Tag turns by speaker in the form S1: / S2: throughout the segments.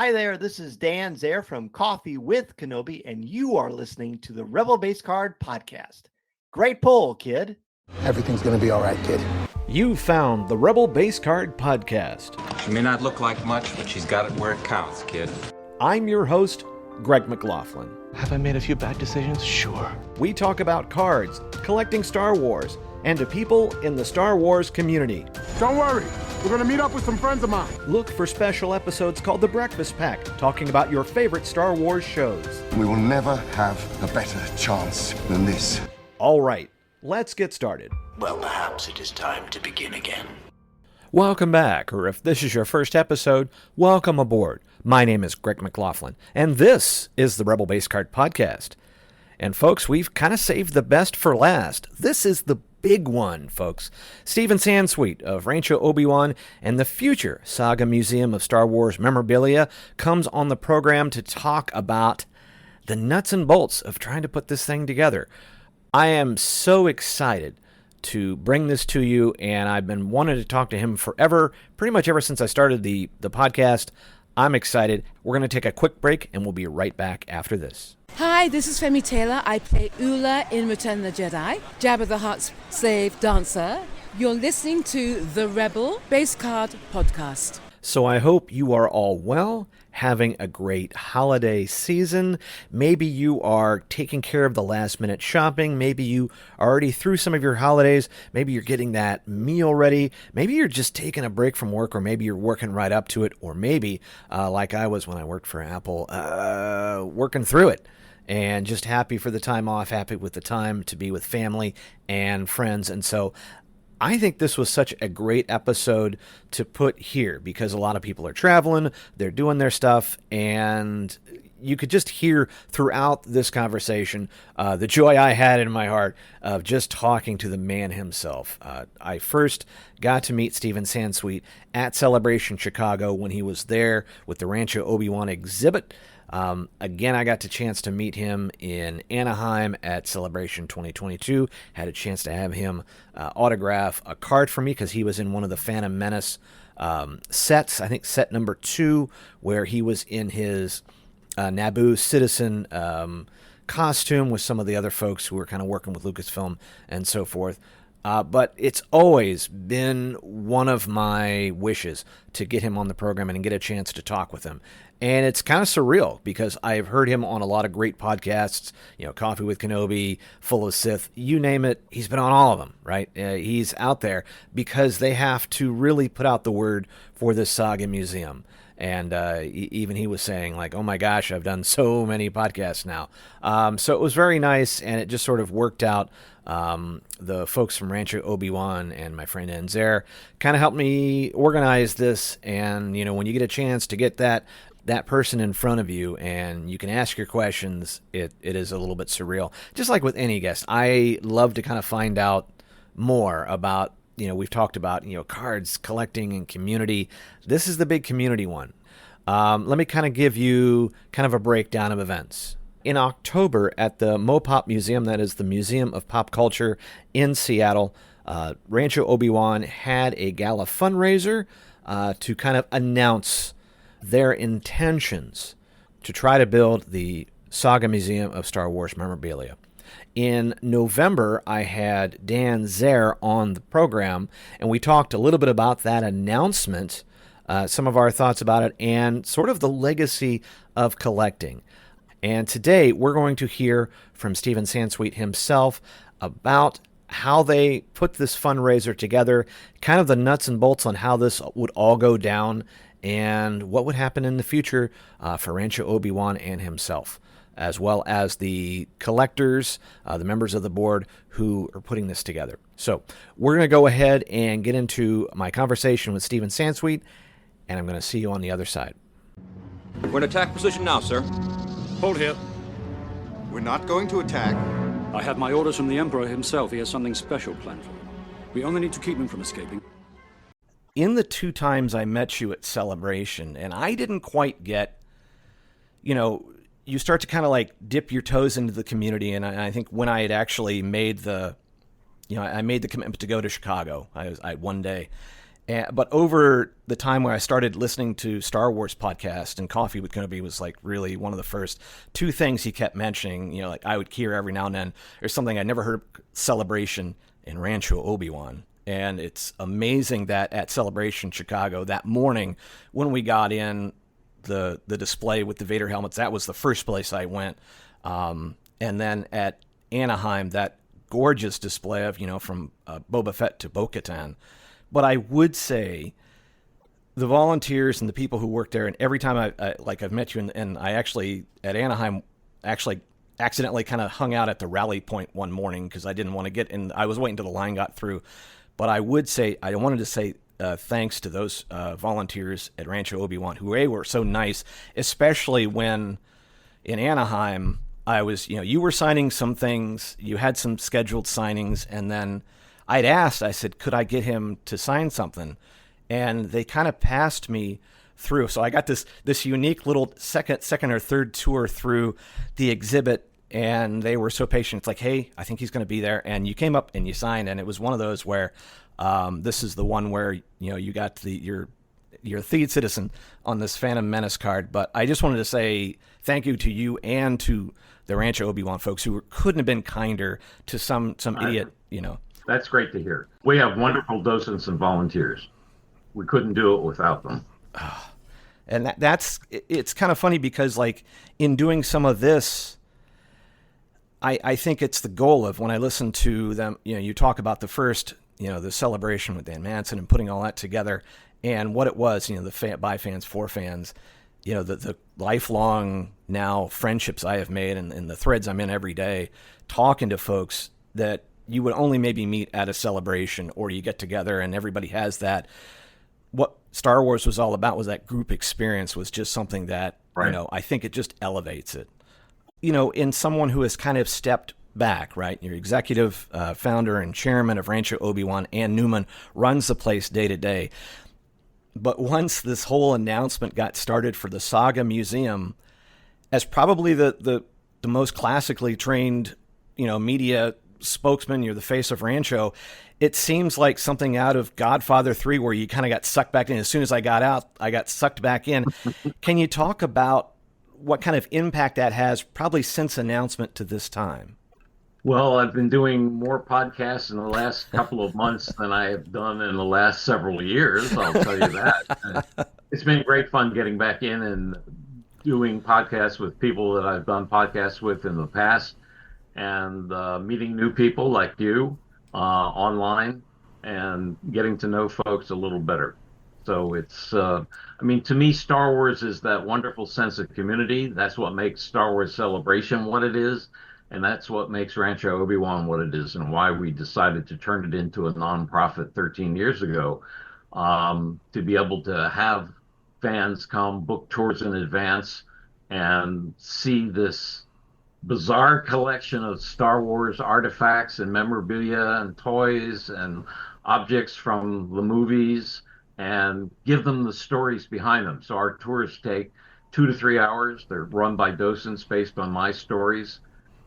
S1: Hi there, this is Dan Zare from Coffee with Kenobi, and you are listening to the Rebel Base Card Podcast. Great pull, kid.
S2: Everything's gonna be all right, kid.
S3: You found the Rebel Base Card Podcast.
S4: She may not look like much, but she's got it where it counts, kid.
S3: I'm your host, Greg McLaughlin.
S5: Have I made a few bad decisions? Sure.
S3: We talk about cards, collecting Star Wars, and to people in the Star Wars community.
S2: Don't worry, we're gonna meet up with some friends of mine.
S3: Look for special episodes called The Breakfast Pack, talking about your favorite Star Wars shows.
S6: We will never have a better chance than this.
S3: All right, let's get started.
S7: Well, perhaps it is time to begin again.
S3: Welcome back, or if this is your first episode, welcome aboard. My name is Greg McLaughlin, and this is the Rebel Base Card Podcast. And folks, we've kind of saved the best for last. This is the big one, folks. Steven Sansweet of Rancho, Obi-Wan and the future Saga Museum of Star Wars Memorabilia comes on the program to talk about the nuts and bolts of trying to put this thing together. I am so excited to bring this to you, and I've been wanting to talk to him forever, pretty much ever since I started the podcast. I'm excited. We're going to take a quick break, and we'll be right back after this.
S8: Hi, this is Femi Taylor. I play Ula in Return of the Jedi, Jabba the Hutt's slave dancer. You're listening to the Rebel Base Card Podcast.
S3: So I hope you are all well, having a great holiday season. Maybe you are taking care of the last minute shopping. Maybe you are already through some of your holidays. Maybe you're getting that meal ready. Maybe you're just taking a break from work, or maybe you're working right up to it. Or maybe, like I was when I worked for Apple, working through it. And just happy for the time off, happy with the time to be with family and friends. And so I think this was such a great episode to put here because a lot of people are traveling, they're doing their stuff, and you could just hear throughout this conversation the joy I had in my heart of just talking to the man himself. I first got to meet Steven Sansweet at Celebration Chicago when he was there with the Rancho Obi-Wan exhibit. Again, I got the chance to meet him in Anaheim at Celebration 2022. Had a chance to have him autograph a card for me because he was in one of the Phantom Menace sets, I think set number 2, where he was in his Naboo citizen costume with some of the other folks who were kind of working with Lucasfilm and so forth. But it's always been one of my wishes to get him on the program and get a chance to talk with him. And it's kind of surreal because I've heard him on a lot of great podcasts, Coffee with Kenobi, Full of Sith, you name it. He's been on all of them, right? He's out there because they have to really put out the word for this Saga Museum. And even he was saying, like, oh my gosh, I've done so many podcasts now. So it was very nice, and it just sort of worked out. The folks from Rancho Obi-Wan and my friend Enzer kind of helped me organize this. And, when you get a chance to get that person in front of you and you can ask your questions, it is a little bit surreal. Just like with any guest, I love to kind of find out more about, we've talked about, cards, collecting, and community. This is the big community one. Let me kind of give you kind of a breakdown of events. In October at the Mopop Museum, that is the Museum of Pop Culture in Seattle, Rancho Obi-Wan had a gala fundraiser to kind of announce their intentions to try to build the Saga Museum of Star Wars Memorabilia. In November, I had Dan Zare on the program, and we talked a little bit about that announcement, some of our thoughts about it, and sort of the legacy of collecting. And today, we're going to hear from Steven Sansweet himself about how they put this fundraiser together, kind of the nuts and bolts on how this would all go down, and what would happen in the future for Rancho Obi-Wan and himself, as well as the collectors, the members of the board who are putting this together. So we're going to go ahead and get into my conversation with Steven Sansweet, and I'm going to see you on the other side.
S4: We're in attack position now, sir.
S9: Hold here.
S6: We're not going to attack.
S9: I have my orders from the Emperor himself. He has something special planned for him. We only need to keep him from escaping.
S3: In the 2 times I met you at Celebration, and I didn't quite get, you start to kind of like dip your toes into the community, and I think when I had actually made I made the commitment to go to Chicago, I one day, But over the time where I started listening to Star Wars podcast, and Coffee with Kenobi was like really one of the first two things he kept mentioning. You know, like I would hear every now and then, there's something I never heard, Celebration in Rancho Obi-Wan. And it's amazing that at Celebration Chicago that morning when we got in the display with the Vader helmets, that was the first place I went. And then at Anaheim, that gorgeous display of, from Boba Fett to Bo-Katan. But I would say the volunteers and the people who work there, and every time I've met you, and I actually, at Anaheim, accidentally kind of hung out at the rally point one morning because I didn't want to get in. I was waiting until the line got through. But I would say, I wanted to say thanks to those volunteers at Rancho Obi-Wan who were so nice, especially when in Anaheim, I was, you were signing some things, you had some scheduled signings, and then I'd asked, I said, could I get him to sign something? And they kind of passed me through. So I got this unique little second or third tour through the exhibit, and they were so patient. It's like, hey, I think he's going to be there. And you came up and you signed, and it was one of those where this is the one where, you got your Theed Citizen on this Phantom Menace card. But I just wanted to say thank you to you and to the Rancho Obi-Wan folks who couldn't have been kinder to some idiot,
S10: That's great to hear. We have wonderful docents and volunteers. We couldn't do it without them.
S3: And it's kind of funny because, like, in doing some of this, I think it's the goal of when I listen to them, you talk about the first, the celebration with Dan Manson and putting all that together and what it was, by fans, for fans, the lifelong now friendships I have made and the threads I'm in every day, talking to folks that you would only maybe meet at a celebration or you get together and everybody has that. What Star Wars was all about was that group experience was just something that,
S10: right.
S3: I think it just elevates it. In someone who has kind of stepped back, right? Your executive founder and chairman of Rancho Obi-Wan, Ann Newman, runs the place day to day. But once this whole announcement got started for the Saga Museum, as probably the most classically trained, media spokesman, you're the face of Rancho, it seems like something out of Godfather 3 where you kind of got sucked back in. As soon as I got out, I got sucked back in. Can you talk about what kind of impact that has probably since announcement to this time?
S10: Well, I've been doing more podcasts in the last couple of months than I have done in the last several years, I'll tell you that. It's been great fun getting back in and doing podcasts with people that I've done podcasts with in the past, and meeting new people like you online and getting to know folks a little better. So it's, to me, Star Wars is that wonderful sense of community. That's what makes Star Wars Celebration what it is. And that's what makes Rancho Obi-Wan what it is, and why we decided to turn it into a nonprofit 13 years ago, to be able to have fans come book tours in advance and see this bizarre collection of Star Wars artifacts and memorabilia and toys and objects from the movies, and give them the stories behind them. So our tours take 2 to 3 hours. They're run by docents based on my stories.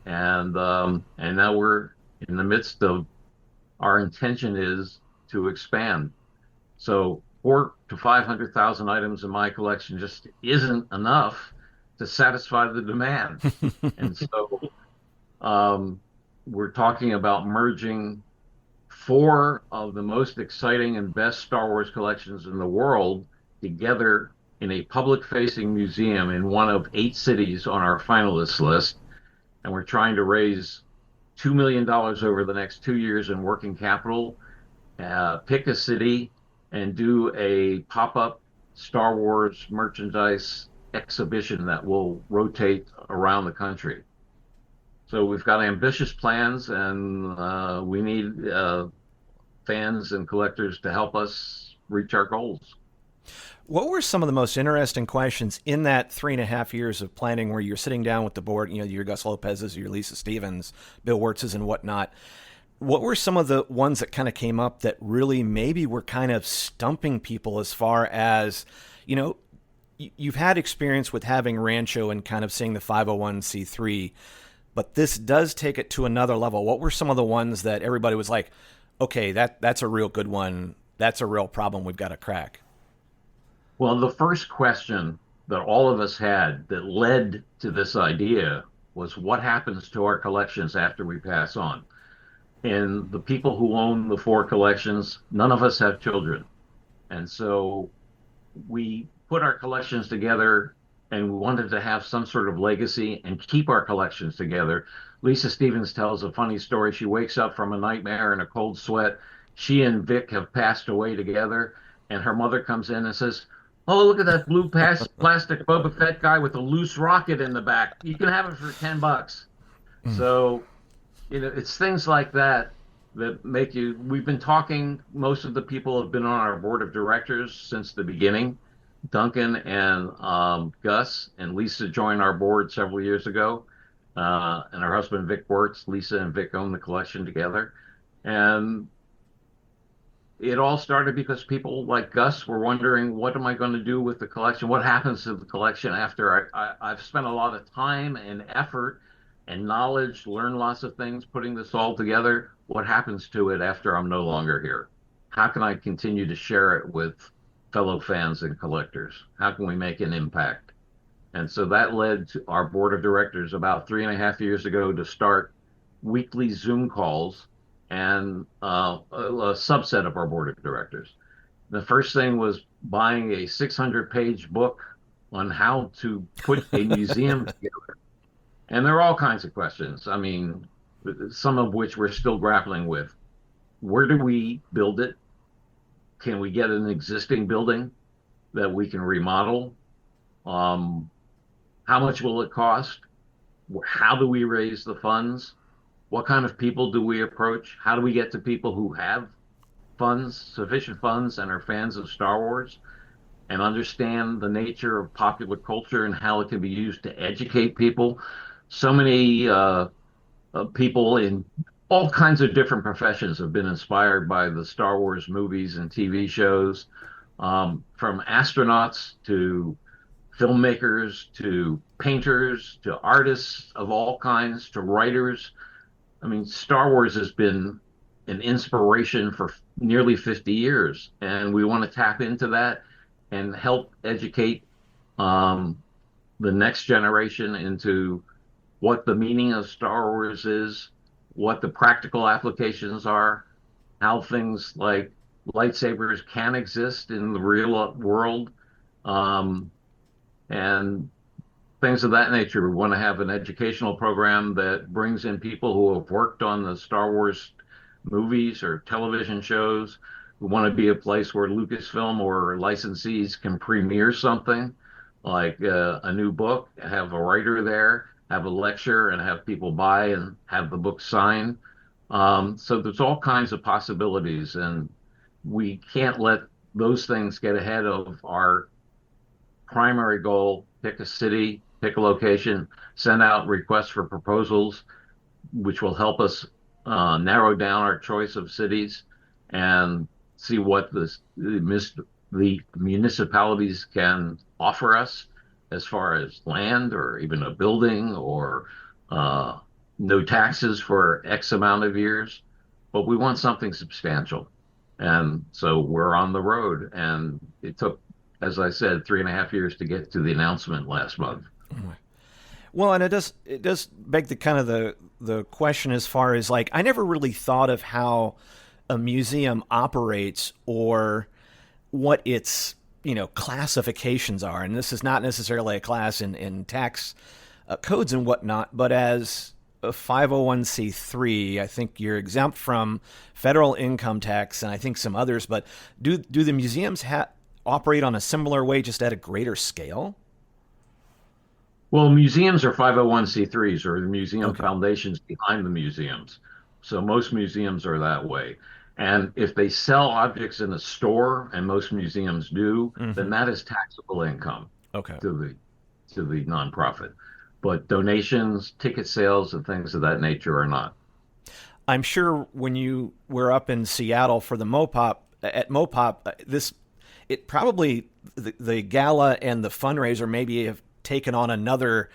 S10: And now we're in the midst of, our intention is to expand. So 400,000 to 500,000 items in my collection just isn't enough to satisfy the demand. And so we're talking about merging 4 of the most exciting and best Star Wars collections in the world together in a public-facing museum in one of 8 cities on our finalist list. And we're trying to raise $2 million over the next 2 years in working capital, pick a city, and do a pop-up Star Wars merchandise exhibition that will rotate around the country. So we've got ambitious plans, and we need fans and collectors to help us reach our goals.
S3: What were some of the most interesting questions in that 3.5 years of planning where you're sitting down with the board, your Gus Lopez's, your Lisa Stevens, Bill Wirtz's and whatnot? What were some of the ones that kind of came up that really maybe were kind of stumping people as far as, you've had experience with having Rancho and kind of seeing the 501c3, but this does take it to another level. What were some of the ones that everybody was like, okay, that's a real good one that's a real problem we've got to crack.
S10: Well, the first question that all of us had that led to this idea was what happens to our collections after we pass on? And the people who own the 4 collections, none of us have children. And so we put our collections together and we wanted to have some sort of legacy and keep our collections together. Lisa Stevens tells a funny story. She wakes up from a nightmare in a cold sweat. She and Vic have passed away together, and her mother comes in and says, "Oh, look at that blue plastic Boba Fett guy with a loose rocket in the back. You can have it for $10." So, it's things like that make you. We've been talking. Most of the people have been on our board of directors since the beginning. Duncan and Gus and Lisa joined our board several years ago, and her husband Vic works. Lisa and Vic own the collection together, and it all started because people like Gus were wondering, what am I going to do with the collection? What happens to the collection after I've spent a lot of time and effort and knowledge, learned lots of things putting this all together? What happens to it after I'm no longer here? How can I continue to share it with fellow fans and collectors? How can we make an impact? And so that led to our board of directors about 3.5 years ago to start weekly Zoom calls and a subset of our board of directors. The first thing was buying a 600-page book on how to put a museum together. And there are all kinds of questions. I mean, some of which we're still grappling with. Where do we build it? Can we get an existing building that we can remodel? How much will it cost? How do we raise the funds? What kind of people do we approach? How do we get to people who have funds, sufficient funds, and are fans of Star Wars and understand the nature of popular culture and how it can be used to educate people? So many people in all kinds of different professions have been inspired by the Star Wars movies and TV shows, from astronauts to filmmakers to painters to artists of all kinds to writers. I mean, Star Wars has been an inspiration for nearly 50 years, and we want to tap into that and help educate the next generation into what the meaning of Star Wars is, what the practical applications are, how things like lightsabers can exist in the real world, and things of that nature. We want to have an educational program that brings in people who have worked on the Star Wars movies or television shows. We want to be a place where Lucasfilm or licensees can premiere something like a new book, have a writer there, have a lecture, and have people buy and have the book signed. So there's all kinds of possibilities, and we can't let those things get ahead of our primary goal. Pick a city, pick a location, send out requests for proposals, which will help us narrow down our choice of cities and see what the municipalities can offer us as far as land or even a building or no taxes for X amount of years. But we want something substantial. And so we're on the road. And it took, as I said, 3.5 years to get to the announcement last month.
S3: Well, and it does beg the kind of the question as far as, like, I never really thought of how a museum operates or what its classifications are. And this is not necessarily a class in tax codes and whatnot, but as a 501c3, I think you're exempt from federal income tax and I think some others. But do the museums operate on a similar way, just at a greater scale?
S10: Well, museums are 501c3s, or the museum foundations behind the museums. So most museums are that way. And if they sell objects in a store, and most museums do, then that is taxable income to the nonprofit. But donations, ticket sales, and things of that nature are not.
S3: I'm sure when you were up in Seattle for the Mopop, it probably, the gala and the fundraiser maybe have taken on another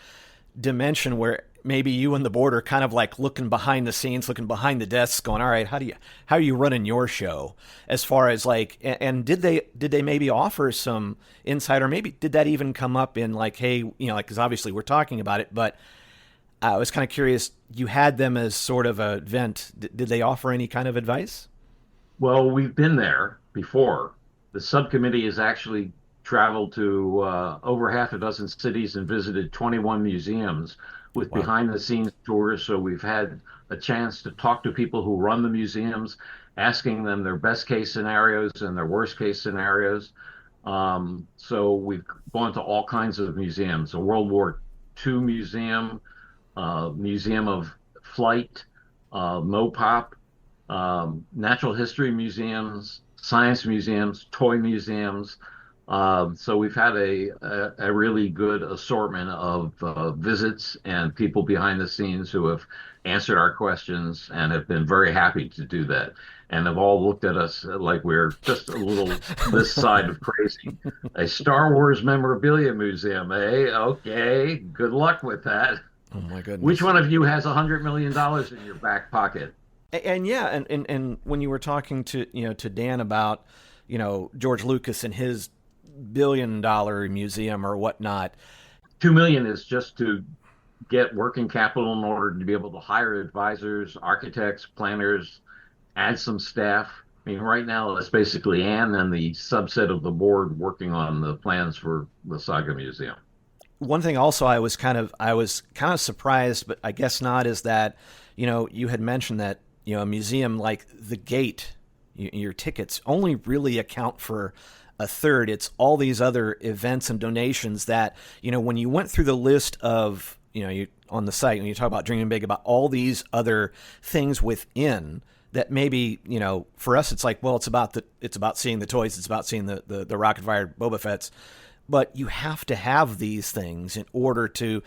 S3: dimension where maybe you and the board are kind of like looking behind the scenes, looking behind the desks, going, "All right, how are you running your show?" As far as like, and did they maybe offer some insight, or maybe did that even come up in like, hey, like, because obviously we're talking about it, but I was kind of curious. You had them as sort of a vent. Did they offer any kind of advice?
S10: Well, we've been there before. The subcommittee has actually traveled to over half a dozen cities and visited 21 museums with behind the scenes tours. So we've had a chance to talk to people who run the museums, asking them their best case scenarios and their worst case scenarios. So we've gone to all kinds of museums, a World War II museum, Museum of Flight, MOPOP, natural history museums, science museums, toy museums. So we've had a really good assortment of visits and people behind the scenes who have answered our questions and have been very happy to do that, and have all looked at us like we're just a little this side of crazy. A Star Wars memorabilia museum, eh? Okay, good luck with that.
S3: Oh my goodness.
S10: Which one of you has $100 million in your back pocket?
S3: And yeah, and when you were talking to to Dan about George Lucas and his $1 billion museum or whatnot,
S10: $2 million is just to get working capital in order to be able to hire advisors, architects, planners, add some staff. I mean, right now it's basically Anne and the subset of the board working on the plans for the Saga Museum.
S3: One thing also I was kind of surprised, but I guess not, is that you had mentioned that a museum like the gate, your tickets only really account for a third. It's all these other events and donations that when you went through the list of you on the site, when you talk about dreaming big, about all these other things within that, maybe for us it's like, well, it's about seeing the toys, it's about seeing the rocket fired Boba Fett's, but you have to have these things in order to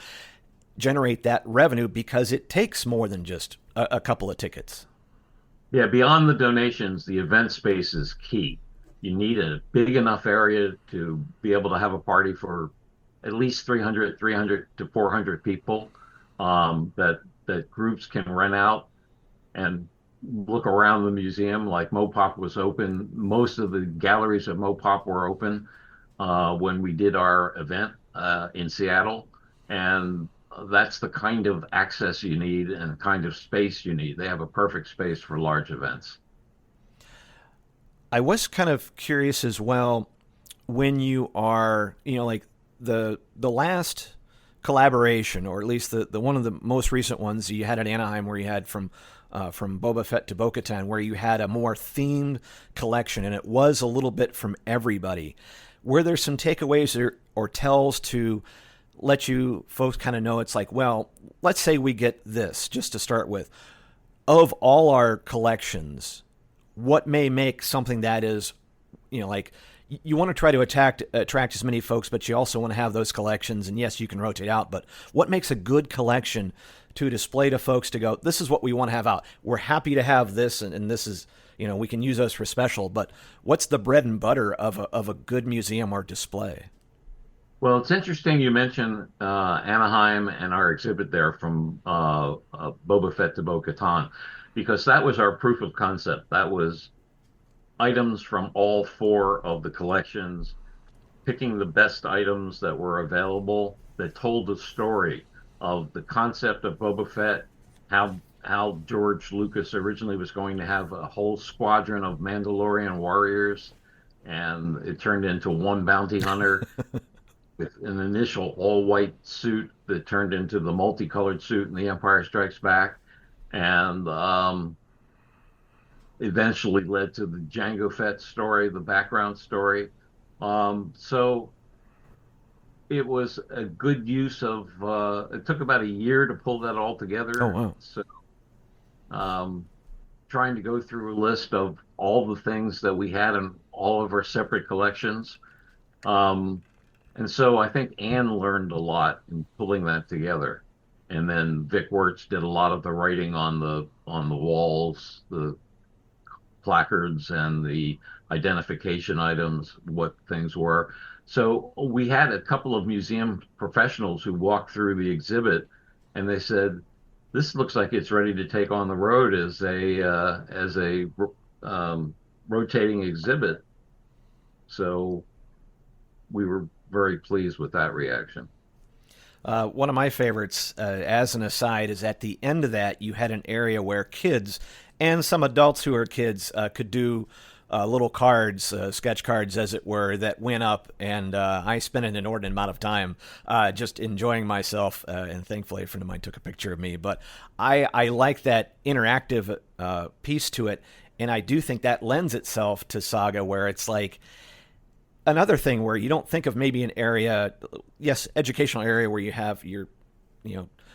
S3: generate that revenue, because it takes more than just a couple of tickets.
S10: Yeah, beyond the donations, the event space is key. You need a big enough area to be able to have a party for at least 300 to 400 people, that groups can rent out and look around the museum. Like MoPOP was open. Most of the galleries at MoPOP were open when we did our event in Seattle. And that's the kind of access you need and the kind of space you need. They have a perfect space for large events.
S3: I was kind of curious as well, when you are, like the last collaboration, or at least the one of the most recent ones you had at Anaheim, where you had from Boba Fett to Bo-Katan, where you had a more themed collection, and it was a little bit from everybody. Were there some takeaways or tells to let you folks kind of know, it's like, well, let's say we get this, just to start with, of all our collections, what may make something that is, like, you want to try to attract as many folks, but you also want to have those collections, and yes, you can rotate out, but what makes a good collection to display to folks to go, this is what we want to have out. We're happy to have this, and this is, we can use those for special, but what's the bread and butter of a good museum or display?
S10: Well, it's interesting you mentioned Anaheim and our exhibit there from Boba Fett to Bo-Katan, because that was our proof of concept. That was items from all four of the collections, picking the best items that were available that told the story of the concept of Boba Fett, how George Lucas originally was going to have a whole squadron of Mandalorian warriors, and it turned into one bounty hunter with an initial all-white suit that turned into the multicolored suit in The Empire Strikes Back, and eventually led to the Jango Fett story, the background story. So it was a good use of, it took about a year to pull that all together.
S3: Oh, wow.
S10: So trying to go through a list of all the things that we had in all of our separate collections. And so I think Anne learned a lot in pulling that together. And then Vic Wirtz did a lot of the writing on the walls, the placards and the identification items, what things were. So we had a couple of museum professionals who walked through the exhibit and they said, "This looks like it's ready to take on the road as a rotating exhibit." So we were very pleased with that reaction.
S3: One of my favorites, as an aside, is at the end of that, you had an area where kids and some adults who are kids could do little cards, sketch cards, as it were, that went up, and I spent an inordinate amount of time just enjoying myself, and thankfully a friend of mine took a picture of me. But I like that interactive piece to it, and I do think that lends itself to Saga, where it's like another thing where you don't think of maybe an area, yes, educational area where you have your,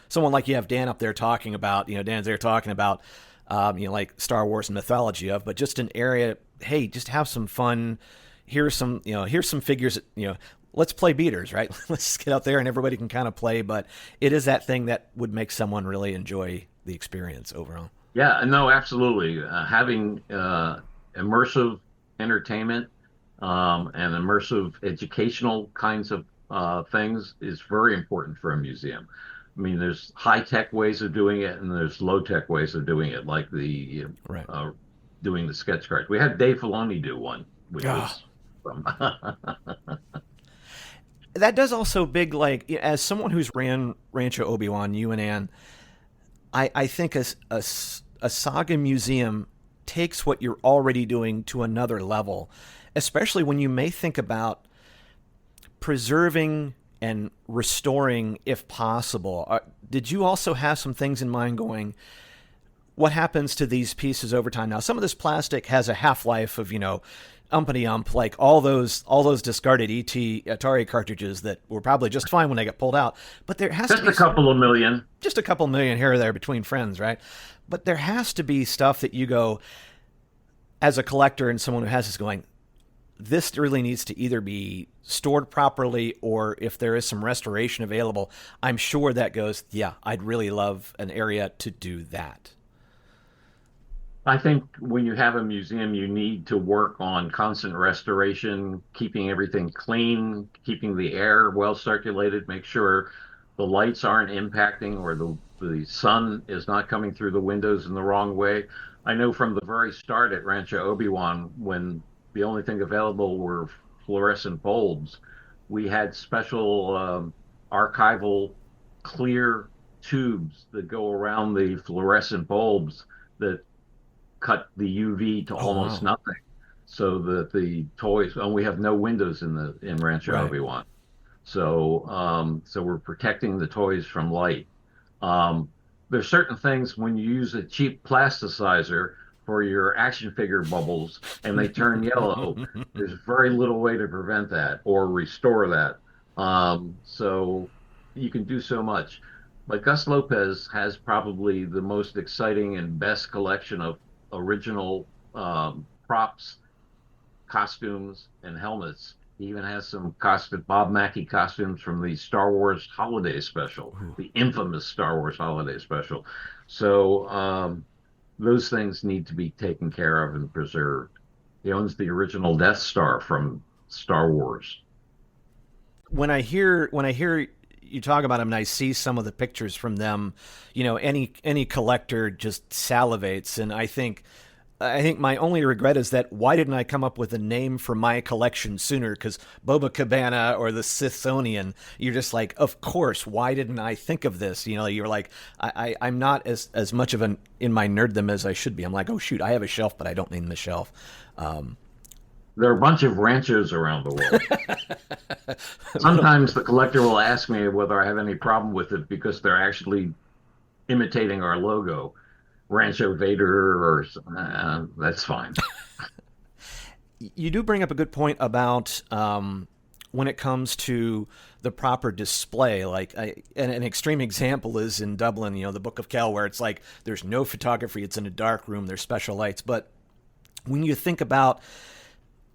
S3: someone like you have Dan up there talking about, Dan's there talking about, like Star Wars and mythology of, but just an area, hey, just have some fun. Here's some figures, let's play beaters, right? Let's get out there and everybody can kind of play, but it is that thing that would make someone really enjoy the experience overall.
S10: Yeah, no, absolutely. Having immersive entertainment and immersive educational kinds of things is very important for a museum. I mean, there's high-tech ways of doing it, and there's low-tech ways of doing it, like the doing the sketch cards. We had Dave Filoni do one, which was from...
S3: That does also big, like, as someone who's ran Rancho Obi-Wan, you and Ann, I think a Saga museum takes what you're already doing to another level, especially when you may think about preserving and restoring if possible. Did you also have some things in mind going, what happens to these pieces over time? Now, some of this plastic has a half-life of, umpity-ump, like all those discarded Atari cartridges that were probably just fine when they got pulled out. But there has to be
S10: just a couple of million
S3: here or there between friends, right? But there has to be stuff that you go, as a collector and someone who has this going, this really needs to either be stored properly, or if there is some restoration available, I'm sure that goes, yeah, I'd really love an area to do that.
S10: I think when you have a museum, you need to work on constant restoration, keeping everything clean, keeping the air well circulated, make sure the lights aren't impacting or the sun is not coming through the windows in the wrong way. I know from the very start at Rancho Obi-Wan, when the only thing available were fluorescent bulbs, we had special archival clear tubes that go around the fluorescent bulbs that cut the UV to almost nothing, so that the toys, and we have no windows in Rancho Obi-Wan, so we're protecting the toys from light. There's certain things when you use a cheap plasticizer for your action figure bubbles and they turn yellow, there's very little way to prevent that or restore that. So you can do so much. But Gus Lopez has probably the most exciting and best collection of original props, costumes, and helmets. He even has some Bob Mackie costumes from the Star Wars Holiday Special, the infamous Star Wars Holiday Special. So those things need to be taken care of and preserved. He owns the original Death Star from Star Wars.
S3: When I hear you talk about them and I see some of the pictures from them, any collector just salivates. And I think my only regret is that why didn't I come up with a name for my collection sooner? Because Boba Cabana or the Sithonian, you're just like, of course, why didn't I think of this? You're like, I'm not as much of in my nerddom as I should be. I'm like, oh shoot, I have a shelf, but I don't name the shelf.
S10: There are a bunch of ranchos around the world. Sometimes the collector will ask me whether I have any problem with it because they're actually imitating our logo. Rancho Vader, or that's fine.
S3: You do bring up a good point about when it comes to the proper display. Like an extreme example is in Dublin, the Book of Kells, where it's like there's no photography. It's in a dark room. There's special lights. But when you think about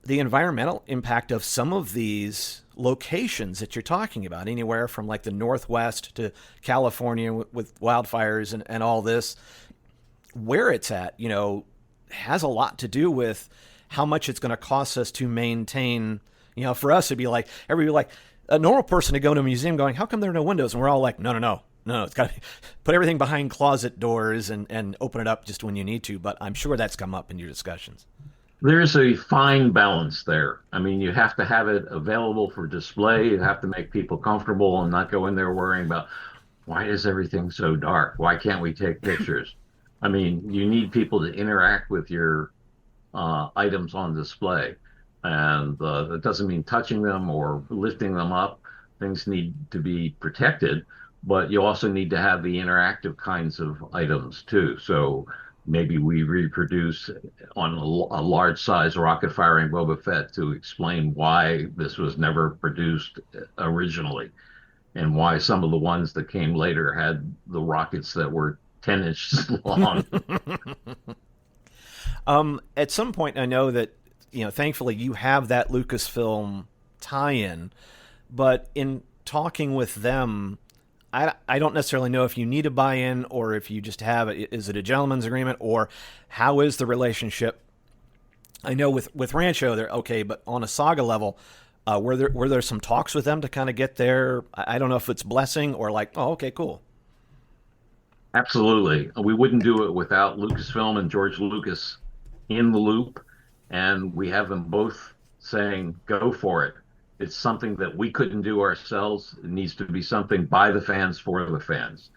S3: the environmental impact of some of these locations that you're talking about, anywhere from like the Northwest to California with wildfires and all this, where it's at, has a lot to do with how much it's going to cost us to maintain. For us, it'd be like, everybody like a normal person to go to a museum going, how come there are no windows? And we're all like, no. No, it's got to put everything behind closet doors and open it up just when you need to. But I'm sure that's come up in your discussions.
S10: There's a fine balance there. I mean, you have to have it available for display. You have to make people comfortable and not go in there worrying about why is everything so dark? Why can't we take pictures? I mean, you need people to interact with your items on display. And that doesn't mean touching them or lifting them up. Things need to be protected, but you also need to have the interactive kinds of items too. So maybe we reproduce on a large size rocket firing Boba Fett to explain why this was never produced originally and why some of the ones that came later had the rockets that were 10 inches long.
S3: At some point, I know that, thankfully you have that Lucasfilm tie-in, but in talking with them, I don't necessarily know if you need a buy-in or if you just have it. Is it a gentleman's agreement, or how is the relationship? I know with Rancho, they're okay, but on a Saga level, were there some talks with them to kind of get their, I don't know if it's blessing or like, oh, okay, cool.
S10: Absolutely. We wouldn't do it without Lucasfilm and George Lucas in the loop, and we have them both saying, go for it. It's something that we couldn't do ourselves. It needs to be something by the fans for the fans.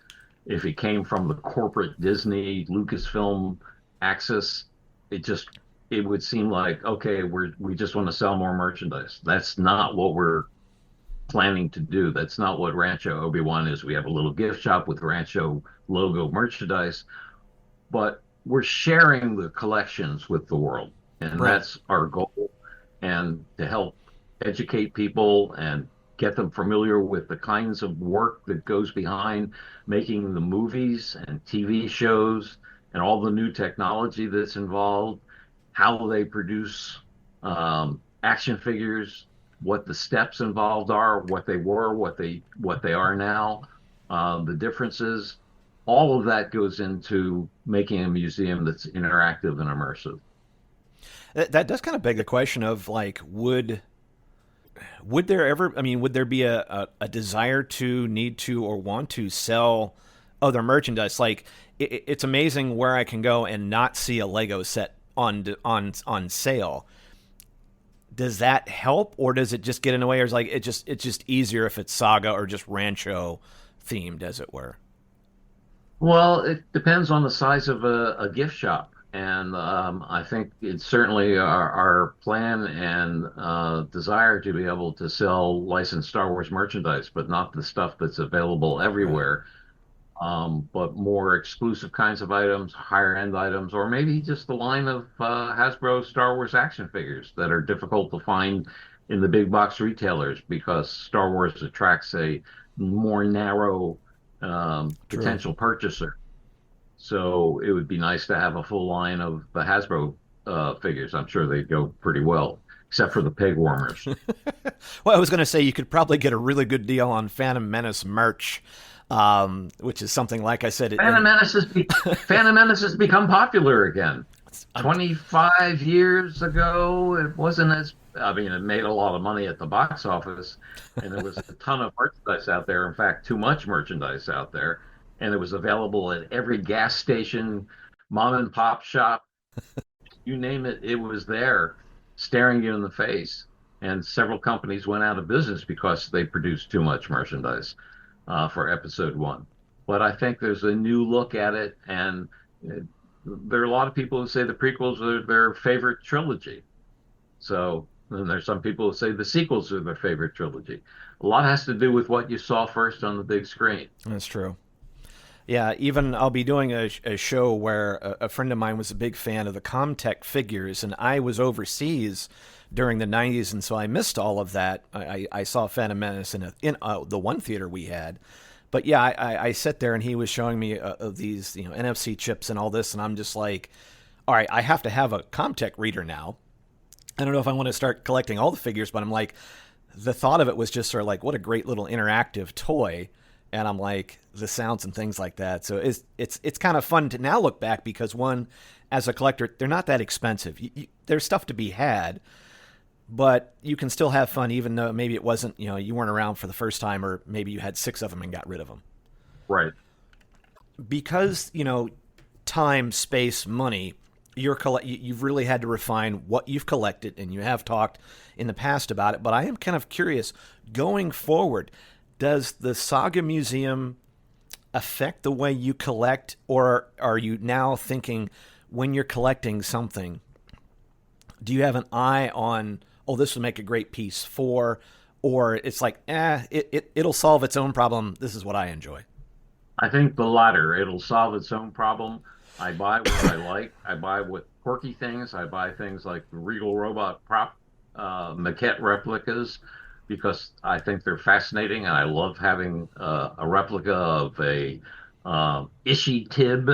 S10: If it came from the corporate Disney Lucasfilm axis, it would seem like, okay, we just want to sell more merchandise. That's not what we're planning to do. That's not what Rancho Obi-Wan is. We have a little gift shop with Rancho logo merchandise, but we're sharing the collections with the world, and
S3: right.
S10: That's our goal. And to help educate people and get them familiar with the kinds of work that goes behind making the movies and TV shows and all the new technology that's involved, how they produce action figures, what the steps involved are, what they were, what they are now, the differences. All of that goes into making a museum that's interactive and immersive.
S3: That does kind of beg the question of like, would there ever, would there be a desire to, need to, or want to sell other merchandise? Like, it's amazing where I can go and not see a Lego set on sale. Does that help, or does it just get in the way, or is like it's just easier if it's Saga or just Rancho themed, as it were?
S10: Well, it depends on the size of a gift shop, and I think it's certainly our plan and desire to be able to sell licensed Star Wars merchandise, but not the stuff that's available everywhere. But more exclusive kinds of items, higher end items, or maybe just the line of Hasbro Star Wars action figures that are difficult to find in the big box retailers because Star Wars attracts a more narrow potential purchaser. So it would be nice to have a full line of the Hasbro figures. I'm sure they'd go pretty well, except for the peg warmers.
S3: Well, I was going to say you could probably get a really good deal on Phantom Menace merch. Which is something, like I said,
S10: Phantom Menace has become popular again. 25 years ago, it wasn't as, it made a lot of money at the box office, and there was a ton of merchandise out there. In fact, too much merchandise out there, and it was available at every gas station, mom and pop shop, you name it, it was there, staring you in the face. And several companies went out of business because they produced too much merchandise. For episode 1. But I think there's a new look at it, and there are a lot of people who say the prequels are their favorite trilogy. So, and there's some people who say the sequels are their favorite trilogy. A lot has to do with what you saw first on the big screen.
S3: That's true. Yeah, even I'll be doing a show where a friend of mine was a big fan of the Comtech figures, and I was overseas during the 90s, and so I missed all of that. I saw Phantom Menace in the one theater we had. But yeah, I sat there and he was showing me of these NFC chips and all this, and I'm just like, all right, I have to have a Comtech reader now. I don't know if I want to start collecting all the figures, but I'm like, the thought of it was just sort of like, what a great little interactive toy. And I'm like, the sounds and things like that. So it's kind of fun to now look back because, one, as a collector, they're not that expensive. There's stuff to be had, but you can still have fun even though maybe it wasn't, you weren't around for the first time, or maybe you had 6 of them and got rid of them.
S10: Right.
S3: Because, time, space, money, you've really had to refine what you've collected, and you have talked in the past about it. But I am kind of curious, going forward, does the Saga Museum affect the way you collect, or are you now thinking when you're collecting something, do you have an eye on, oh, this would make a great piece for, or it's like, it'll solve its own problem. This is what I enjoy.
S10: I think the latter. It'll solve its own problem. I buy what I like. I buy with quirky things. I buy things like the Regal Robot prop maquette replicas because I think they're fascinating, and I love having a replica of a Ishi Tib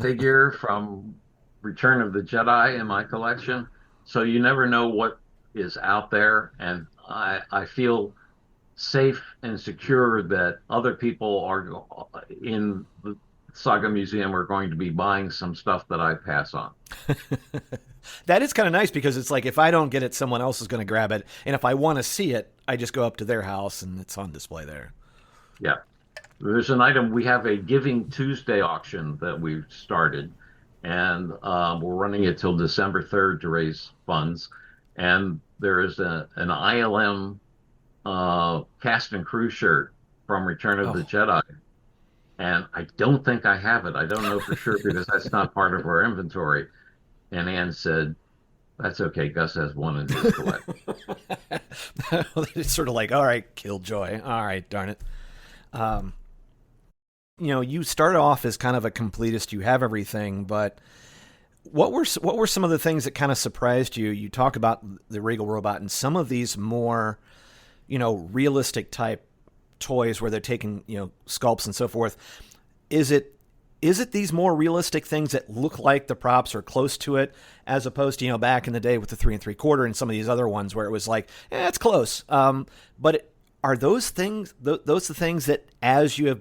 S10: figure from Return of the Jedi in my collection. So you never know what is out there, and I feel safe and secure that other people are in the Saga Museum are going to be buying some stuff that I pass on.
S3: That is kind of nice because it's like if I don't get it, someone else is going to grab it. And if I want to see it, I just go up to their house and it's on display there.
S10: Yeah. There's an item, we have a Giving Tuesday auction that we've started, and we're running it till December 3rd to raise funds. And there is an ILM cast and crew shirt from Return of the Jedi. And I don't think I have it. I don't know for sure because that's not part of our inventory. And Ann said, that's okay. Gus has one in his collection.
S3: It's sort of like, all right, Killjoy. All right, darn it. You start off as kind of a completist. You have everything, but what were some of the things that kind of surprised you? You talk about the Regal Robot and some of these more, realistic type toys where they're taking, sculpts and so forth. Is it these more realistic things that look like the props or close to it, as opposed to, back in the day with the 3 3/4 and some of these other ones where it was like, it's close. But are those things, those the things that as you have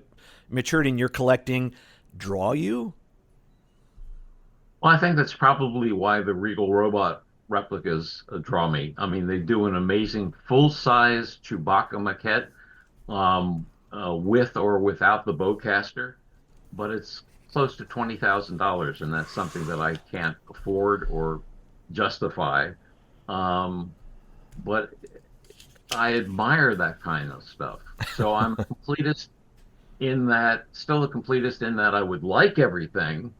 S3: matured in your collecting draw you?
S10: Well, I think that's probably why the Regal Robot replicas draw me. I mean, they do an amazing full-size Chewbacca maquette with or without the bowcaster, but it's close to $20,000, and that's something that I can't afford or justify. But I admire that kind of stuff. So I'm a completist in that, still a completist in that I would like everything,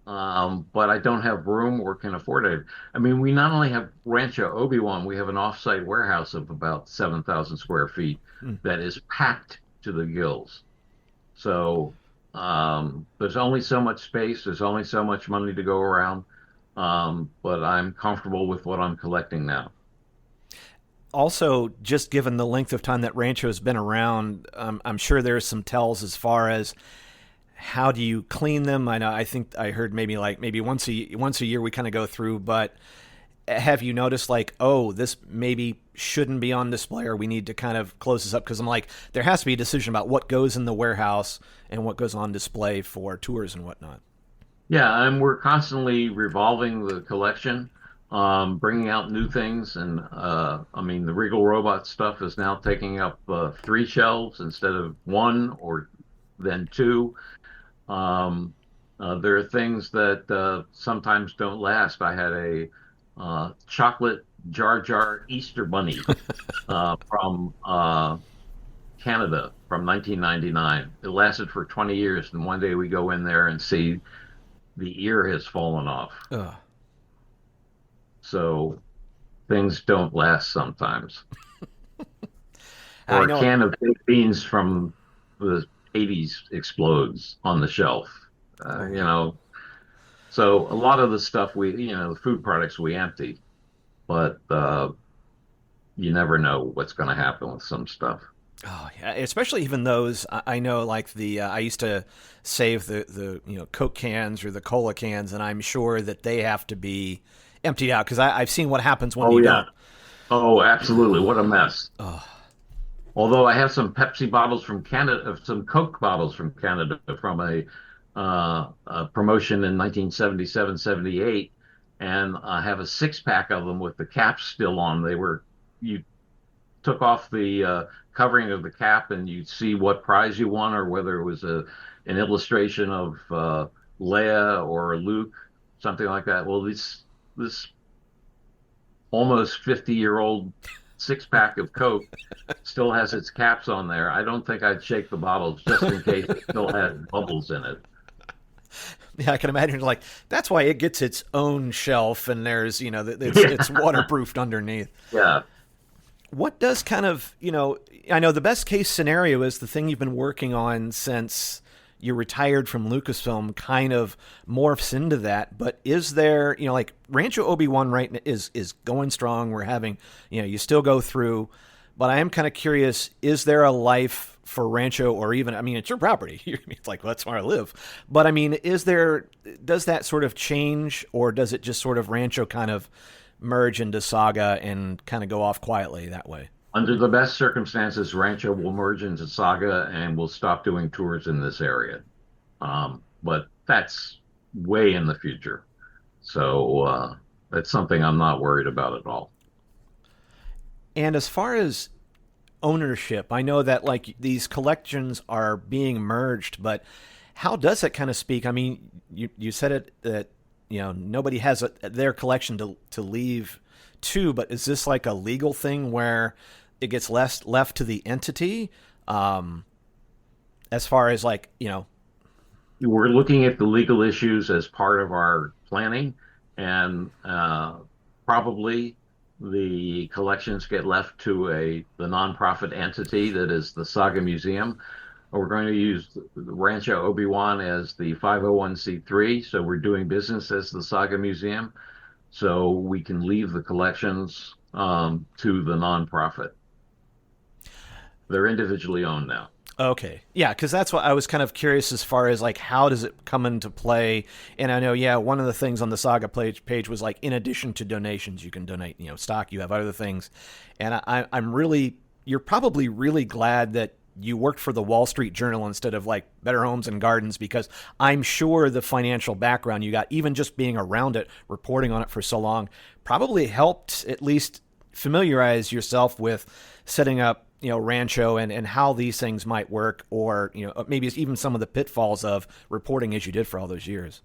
S10: but I don't have room or can afford it. I mean, we not only have Rancho Obi-Wan, we have an off-site warehouse of about 7,000 square feet that is packed to the gills. So there's only so much space, there's only so much money to go around, but I'm comfortable with what I'm collecting now.
S3: Also, just given the length of time that Rancho has been around, I'm sure there's some tells as far as how do you clean them. I think I heard maybe once a year we kind of go through, but have you noticed like, oh, this maybe shouldn't be on display, or we need to kind of close this up? Because I'm like, there has to be a decision about what goes in the warehouse and what goes on display for tours and whatnot. Yeah,
S10: and we're constantly revolving the collection, bringing out new things. And I mean, the Regal Robot stuff is now taking up 3 shelves instead of 1 or then 2. There are things that sometimes don't last. I had a chocolate Jar Jar Easter Bunny from Canada from 1999. It lasted for 20 years, and one day we go in there and see the ear has fallen off. Ugh. So things don't last sometimes. Or a can of baked beans from the 80s explodes on the shelf. So a lot of the stuff the food products we empty, but you never know what's going to happen with some stuff.
S3: Oh yeah, especially even those. I know, like I used to save the Coke cans or the cola cans, and I'm sure that they have to be emptied out because I've seen what happens when you don't.
S10: Oh, absolutely! What a mess. Oh. Although I have some Pepsi bottles from Canada, some Coke bottles from Canada from a promotion in took off the covering of the cap and you'd see what prize you won, or whether it was an illustration of Leia or Luke, something like that. Well, this almost 50-year-old six-pack of Coke still has its caps on there. I don't think I'd shake the bottles just in case it still had bubbles in it.
S3: Yeah, I can imagine. Like, that's why it gets its own shelf, and there's, it's waterproofed underneath.
S10: Yeah.
S3: What does kind of, I know the best case scenario is the thing you've been working on since you retired from Lucasfilm kind of morphs into that. But is there, like Rancho Obi-Wan right is going strong. We're having, you still go through, but I am kind of curious, is there a life for Rancho, or even, it's your property. It's like, well, that's where I live. But does that sort of change, or does it just sort of Rancho kind of merge into Saga and kind of go off quietly that way?
S10: Under the best circumstances, Rancho will merge into Saga and we'll stop doing tours in this area. But that's way in the future. So that's something I'm not worried about at all.
S3: And as far as ownership, I know that like these collections are being merged, but how does it kind of speak? You said it that nobody has their collection to leave to, but is this like a legal thing where it gets left to the entity? As far as like,
S10: we're looking at the legal issues as part of our planning, and probably the collections get left to the nonprofit entity that is the Saga Museum. We're going to use the Rancho Obi-Wan as the 501c3, so we're doing business as the Saga Museum, so we can leave the collections to the nonprofit. They're individually owned now.
S3: Okay. Yeah, because that's what I was kind of curious as far as like how does it come into play. And I know, one of the things on the Saga page was like, in addition to donations, you can donate, stock, you have other things. And you're probably really glad that you worked for the Wall Street Journal instead of like Better Homes and Gardens, because I'm sure the financial background you got, even just being around it, reporting on it for so long, probably helped at least familiarize yourself with setting up, Rancho and how these things might work, or, maybe it's even some of the pitfalls of reporting as you did for all those years.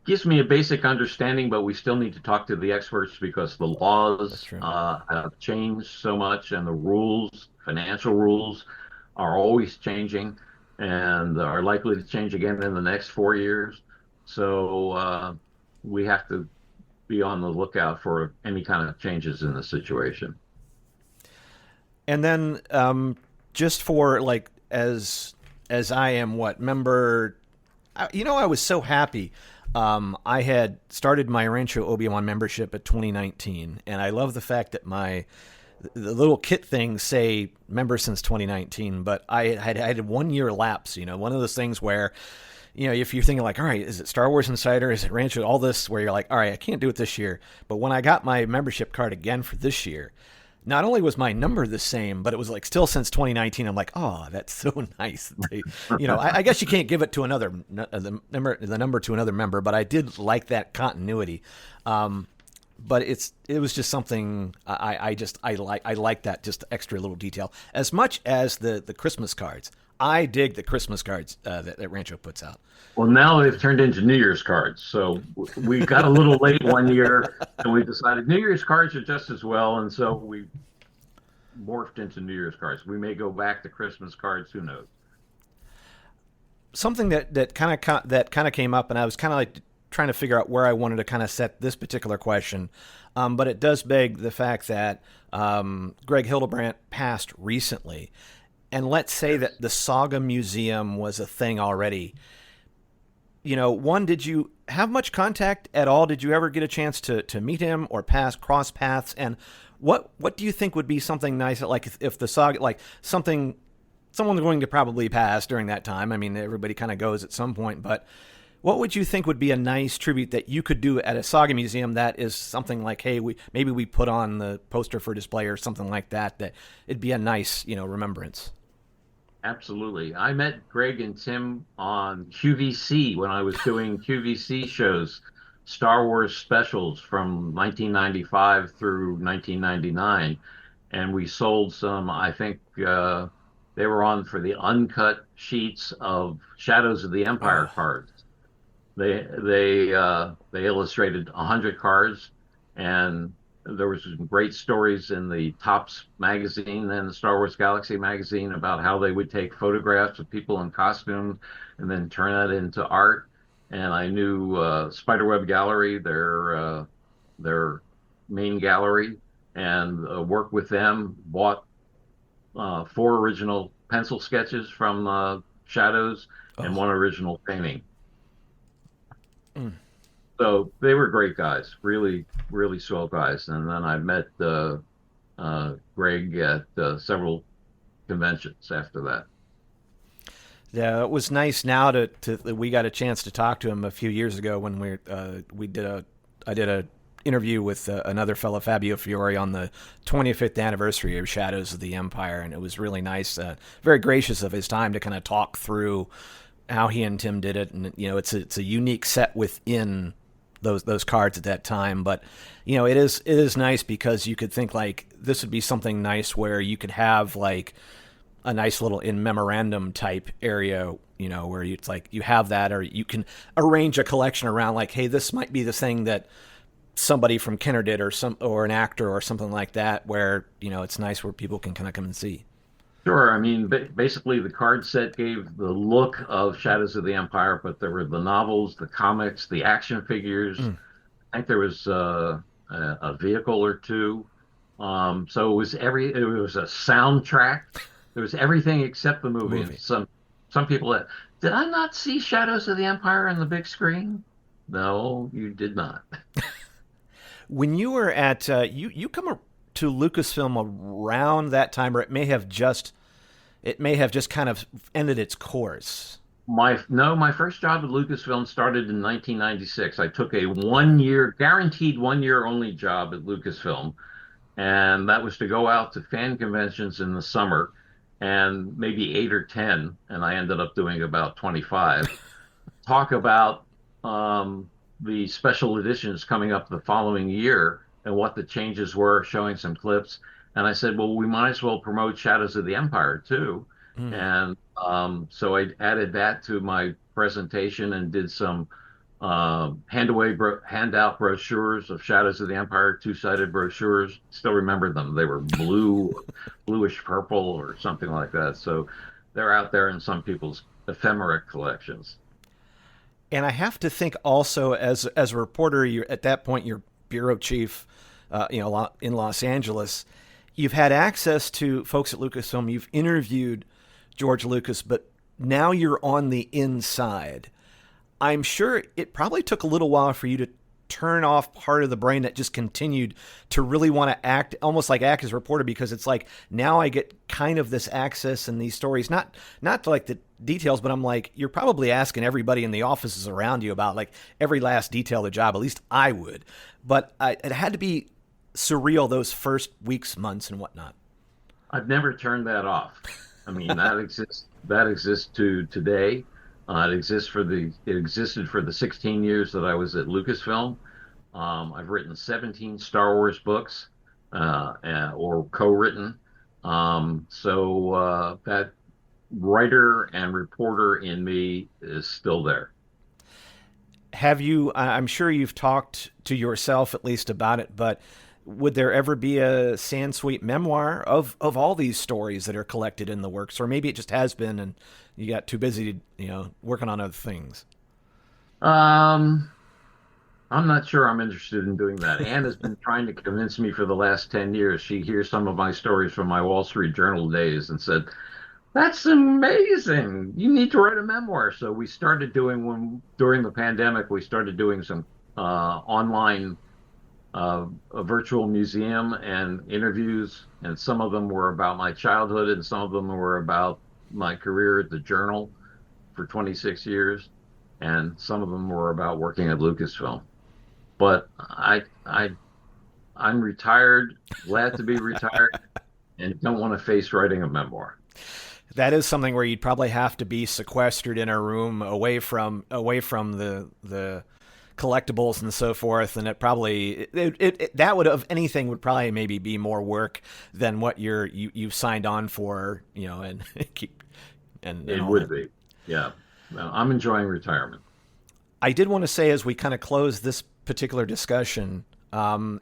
S10: Gives me a basic understanding, but we still need to talk to the experts because the laws have changed so much, and the rules, financial rules, are always changing and are likely to change again in the next 4 years. So we have to be on the lookout for any kind of changes in the situation.
S3: And then just for like, as I am member, I was so happy. I had started my Rancho Obi-Wan membership at 2019, and I love the fact that the little kit things say member since 2019, but I had 1 year lapse, one of those things where, if you're thinking like, all right, is it Star Wars Insider? Is it Rancho? All this where you're like, all right, I can't do it this year. But when I got my membership card again for this year, not only was my number the same, but it was like still since 2019. I'm like, oh, that's so nice. I guess you can't give it to the number to another member, but I did like that continuity. But it was just something I like that just extra little detail as much as the Christmas cards. I dig the Christmas cards that Rancho puts out.
S10: Well, now they've turned into New Year's cards. So we got a little late 1 year, and we decided New Year's cards are just as well, and so we morphed into New Year's cards. We may go back to Christmas cards. Who knows?
S3: Something that kind of came up, and I was kind of like trying to figure out where I wanted to kind of set this particular question, but it does beg the fact that Greg Hildebrandt passed recently. And let's say that the Saga Museum was a thing already. One, did you have much contact at all? Did you ever get a chance to meet him or cross paths? And what do you think would be something nice, like if the Saga, like someone's going to probably pass during that time. Everybody kind of goes at some point, but what would you think would be a nice tribute that you could do at a Saga Museum that is something like, hey, maybe we put on the poster for display or something like that it'd be a nice, remembrance?
S10: Absolutely. I met Greg and Tim on QVC when I was doing QVC shows, Star Wars specials from 1995 through 1999. and we sold some. I think they were on for the uncut sheets of Shadows of the Empire cards. They illustrated 100 cards, and there was some great stories in the Topps magazine and the Star Wars Galaxy magazine about how they would take photographs of people in costume and then turn that into art. And I knew Spiderweb Gallery, their main gallery, and worked with them. Bought 4 original pencil sketches from Shadows and 1 original painting. So they were great guys, really, really swell guys. And then I met Greg at several conventions after that.
S3: Yeah, it was nice now that we got a chance to talk to him a few years ago when I did a interview with another fellow, Fabio Fiore, on the 25th anniversary of Shadows of the Empire, and it was really nice, very gracious of his time to kind of talk through how he and Tim did it. And it's a unique set within those cards at that time, but it is nice because you could think like this would be something nice where you could have like a nice little in memorandum type area, where it's like you have that, or you can arrange a collection around like, hey, this might be the thing that somebody from Kenner did, or an actor or something like that, where it's nice where people can kind of come and see.
S10: Sure. I mean, basically the card set gave the look of Shadows of the Empire, but there were the novels, the comics, the action figures. I think there was a vehicle or two. So it was a soundtrack. There was everything except the movie. And some people did I not see Shadows of the Empire on the big screen? No, you did not.
S3: When you were at you come to Lucasfilm around that time, or it may have just kind of ended its course.
S10: My first job at Lucasfilm started in 1996. I took a guaranteed 1 year only job at Lucasfilm, and that was to go out to fan conventions in the summer, and maybe 8 or 10, and I ended up doing about 25. Talk about the special editions coming up the following year and what the changes were, showing some clips. And I said, well, we might as well promote Shadows of the Empire too. And so I added that to my presentation and did some handout brochures of Shadows of the Empire, 2-sided brochures. Still remember them. They were bluish purple or something like that. So they're out there in some people's ephemera collections.
S3: And I have to think also, as a reporter, at that point you're bureau chief, in Los Angeles. You've had access to folks at Lucasfilm. You've interviewed George Lucas, but now you're on the inside. I'm sure it probably took a little while for you to turn off part of the brain that just continued to really want to act as a reporter, because it's like, now I get kind of this access and these stories, not to like the details, but I'm like, you're probably asking everybody in the offices around you about like every last detail of the job. At least I would, but it had to be surreal those first weeks, months, and whatnot.
S10: I've never turned that off. I mean, that exists to today. It existed for the 16 years that I was at Lucasfilm. I've written 17 Star Wars books, or co-written. So that writer and reporter in me is still there.
S3: Have you, I'm sure you've talked to yourself at least about it, but would there ever be a Sansweet memoir of all these stories that are collected in the works? Or maybe it just has been and you got too busy, working on other things.
S10: I'm not sure I'm interested in doing that. Anne has been trying to convince me for the last 10 years. She hears some of my stories from my Wall Street Journal days and said, that's amazing. You need to write a memoir. So we started doing during the pandemic, we started doing some online a virtual museum and interviews, and some of them were about my childhood and some of them were about my career at the Journal for 26 years, and some of them were about working at Lucasfilm. But I'm retired, glad to be retired, and don't want to face writing a memoir.
S3: That is something where you'd probably have to be sequestered in a room away from the collectibles and so forth, and it probably that would, of anything, would probably maybe be more work than what you've signed on for, and keep and
S10: it
S3: all
S10: would
S3: that.
S10: be. Yeah. Well, I'm enjoying retirement.
S3: I did want to say, as we kind of close this particular discussion,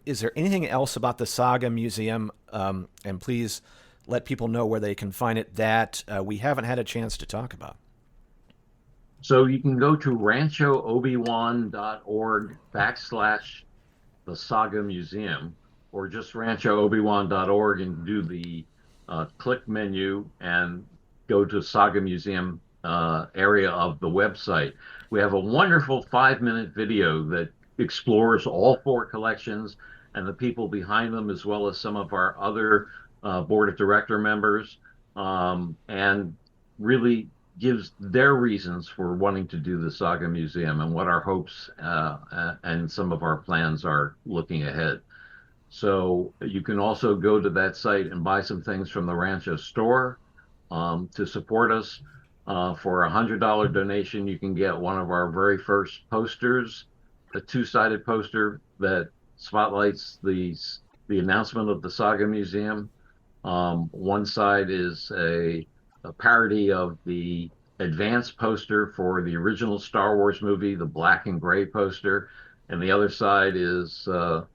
S3: is there anything else about the Saga Museum? And please let people know where they can find it that we haven't had a chance to talk about.
S10: So you can go to ranchoobiwan.org/the Saga Museum, or just ranchoobiwan.org and do the click menu and go to Saga Museum area of the website. We have a wonderful 5-minute video that explores all 4 collections and the people behind them, as well as some of our other board of director members, and really gives their reasons for wanting to do the Saga Museum and what our hopes and some of our plans are looking ahead. So you can also go to that site and buy some things from the Rancho store to support us. For a $100 donation, you can get one of our very first posters, a 2-sided poster that spotlights the announcement of the Saga Museum. One side is a parody of the advance poster for the original Star Wars movie, the black and gray poster, and the other side is a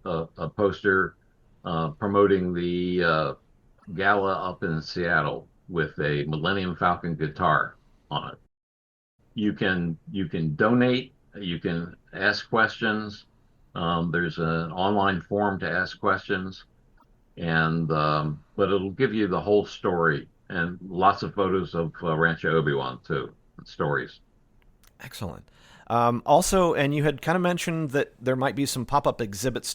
S10: poster promoting the gala up in Seattle with a Millennium Falcon guitar on it. You can donate, you can ask questions. There's an online form to ask questions, and but it'll give you the whole story and lots of photos of Rancho Obi-Wan too, and stories.
S3: Excellent. Also, and you had kind of mentioned that there might be some pop-up exhibits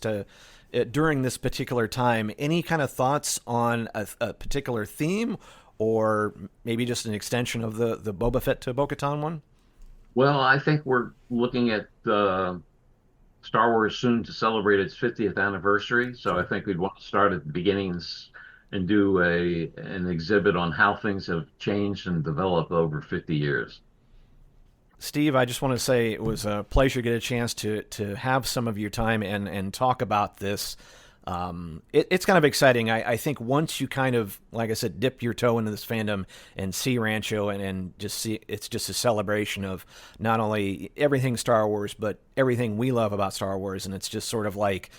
S3: during this particular time. Any kind of thoughts on a particular theme, or maybe just an extension of the Boba Fett to Bo-Katan one?
S10: Well, I think we're looking at Star Wars soon to celebrate its 50th anniversary, so I think we'd want to start at the beginnings and do an exhibit on how things have changed and developed over 50 years.
S3: Steve, I just want to say it was a pleasure to get a chance to have some of your time and talk about this. It's kind of exciting. I think once you kind of, like I said, dip your toe into this fandom and see Rancho and just see, it's just a celebration of not only everything Star Wars, but everything we love about Star Wars. And it's just sort of like,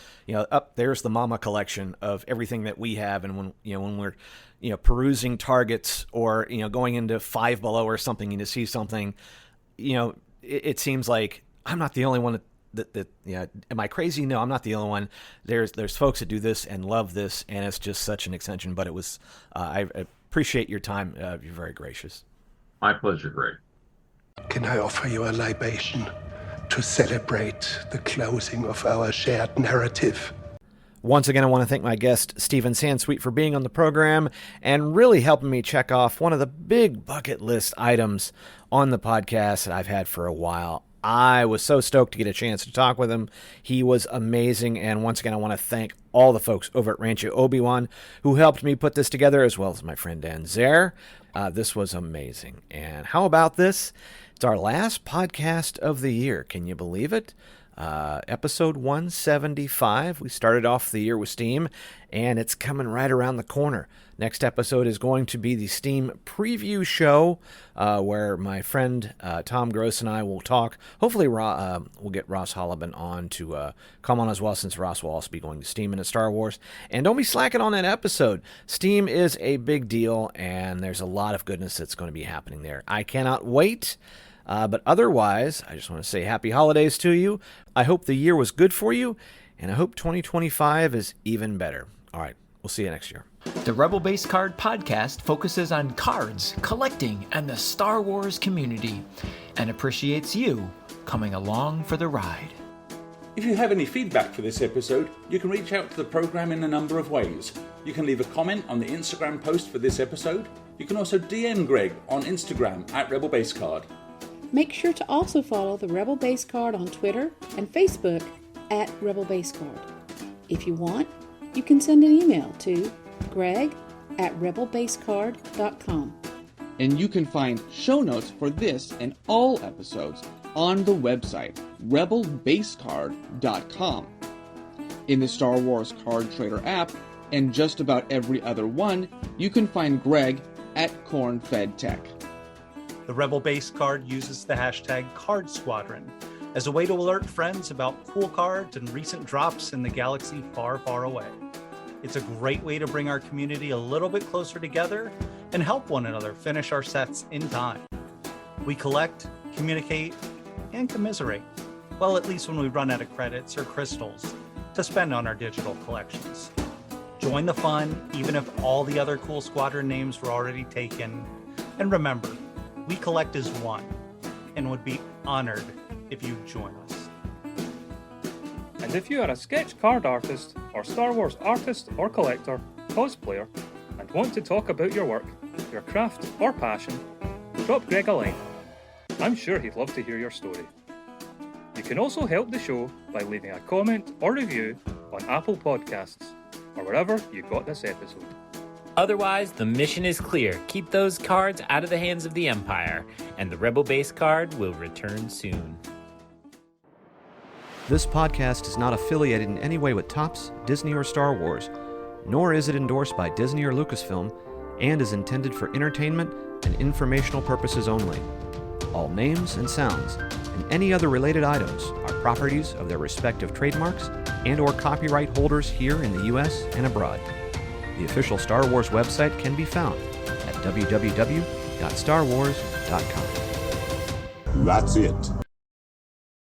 S3: there's the mama collection of everything that we have. And when we're, perusing Targets or, going into Five Below or something and to see something, it seems like I'm not the only one that am I crazy? No, I'm not the only one. There's folks that do this and love this, and it's just such an extension. But it was I appreciate your time. You're very gracious.
S10: My pleasure, Greg.
S2: Can I offer you a libation to celebrate the closing of our shared narrative?
S3: Once again, I want to thank my guest, Stephen Sansweet, for being on the program and really helping me check off one of the big bucket list items on the podcast that I've had for a while. I was so stoked to get a chance to talk with him. He was amazing. And once again, I want to thank all the folks over at Rancho Obi-Wan who helped me put this together, as well as my friend Dan Zare. This was amazing. And how about this? It's our last podcast of the year. Can you believe it? Episode 175. We started off the year with Steam, and it's coming right around the corner. Next episode is going to be the Steam preview show, where my friend Tom Gross and I will talk. Hopefully, we'll get Ross Holleben on to come on as well, since Ross will also be going to Steam into Star Wars. And don't be slacking on that episode. Steam is a big deal, and there's a lot of goodness that's going to be happening there. I cannot wait. But otherwise, I just want to say happy holidays to you. I hope the year was good for you, and I hope 2025 is even better. All right, we'll see you next year.
S11: The Rebel Base Card podcast focuses on cards, collecting, and the Star Wars community, and appreciates you coming along for the ride.
S12: If you have any feedback for this episode, you can reach out to the program in a number of ways. You can leave a comment on the Instagram post for this episode. You can also DM Greg on Instagram at Rebel Base Card.
S13: Make sure to also follow the Rebel Base Card on Twitter and Facebook at Rebel Base Card. If you want, you can send an email to greg@rebelbasecard.com.
S14: And you can find show notes for this and all episodes on the website rebelbasecard.com. In the Star Wars Card Trader app, and just about every other one, you can find Greg at CornFedTech.
S15: The Rebel Base Card uses the hashtag Card Squadron as a way to alert friends about cool cards and recent drops in the galaxy far, far away. It's a great way to bring our community a little bit closer together and help one another finish our sets in time. We collect, communicate, and commiserate. Well, at least when we run out of credits or crystals to spend on our digital collections. Join the fun, even if all the other cool squadron names were already taken. And remember, we collect as one and would be honored if you join us.
S16: And if you are a sketch card artist, or Star Wars artist or collector, cosplayer, and want to talk about your work, your craft or passion, drop Greg a line. I'm sure he'd love to hear your story. You can also help the show by leaving a comment or review on Apple Podcasts, or wherever you got this episode.
S17: Otherwise, the mission is clear. Keep those cards out of the hands of the Empire, and the Rebel Base Card will return soon.
S3: This podcast is not affiliated in any way with Topps, Disney, or Star Wars, nor is it endorsed by Disney or Lucasfilm, and is intended for entertainment and informational purposes only. All names and sounds and any other related items are properties of their respective trademarks and/or copyright holders here in the U.S. and abroad. The official Star Wars website can be found at www.starwars.com.
S18: That's it.